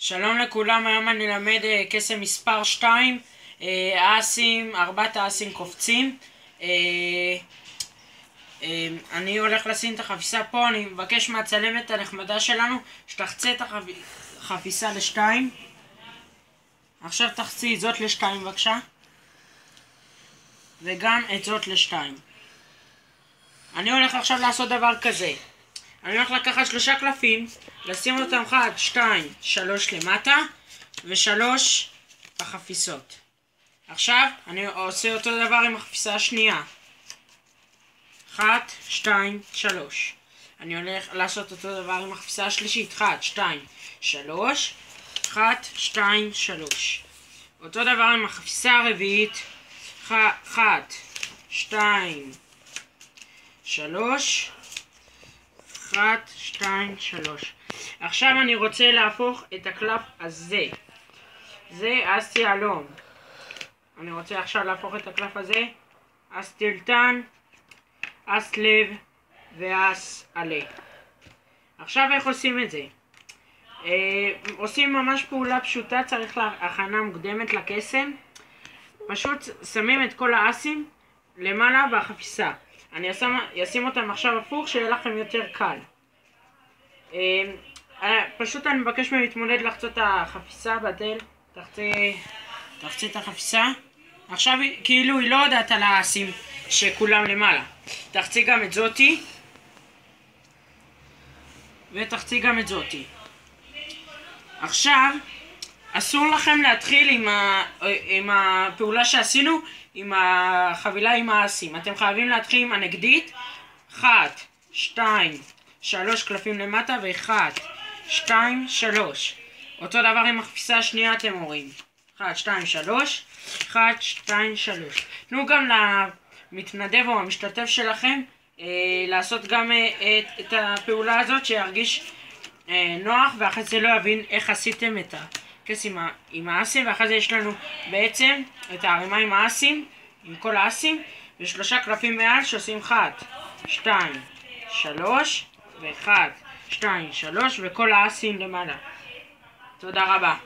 שלום לכולם, היום אני אלמד קסם מספר 2, האסים, 4 האסים קופצים. אני הולך לשים את החפיסה פה, אני מבקש מהצלמת הנחמדה שלנו שתחצה את החפיסה ל2. עכשיו תחצי את זאת ל2 בבקשה, וגם את זאת ל2. אני הולך עכשיו לעשות דבר כזה. אני הולך לקחת 3 קלפים, לשים אותם 1, 2, 3 למטה ו3 בחפיסות. עכשיו אני עושה אותו דבר עם החפיסה השנייה. 1, 2, 3. אני הולך לעשות אותו דבר עם החפיסה השלישית. 1, 2, 3. 1, 2, 3. אותו דבר עם החפיסה הרביעית. 1, 2, 3. 1, 2, 3. עכשיו אני רוצה להפוך את הקלף הזה. זה אס יהלום. אני רוצה עכשיו להפוך את הקלף הזה. אס טילטן, אס לב ואס עלה. עכשיו איך עושים את זה? עושים ממש פעולה פשוטה, צריך הכנה מוקדמת לקסם. פשוט שמים את כל האסים למעלה בחפיסה. אני אשים אותם עכשיו הפוך, שיהיה לכם יותר קל. פשוט אני מבקש להתמודד לחצות את החפיסה בדל. תחצי את החפיסה. עכשיו כאילו היא לא יודעת על האסים שכולם למעלה. תחצי גם את זאתי. ותחצי גם את זאתי. עכשיו אסור לכם להתחיל עם הפעולה שעשינו, עם החבילה עם האסים. אתם חייבים להתחיל עם הנגדית. 1, 2, 3 קלפים למטה ו1, 2, 3. אותו דבר עם החפיסה השנייה אתם רואים. 1, 2, 3. 1, 2, 3. תנו גם למתנדב או המשתתף שלכם לעשות גם את הפעולה הזאת, שירגיש נוח, ואחרי זה לא יבין איך עשיתם את הקסם עם האסים. ואחרי זה יש לנו בעצם את הערימה עם האסים, עם כל האסים, ו3 קלפים מעל שעושים 1, 2, 3 ו1, 2, 3 וכל האסים למעלה. תודה רבה.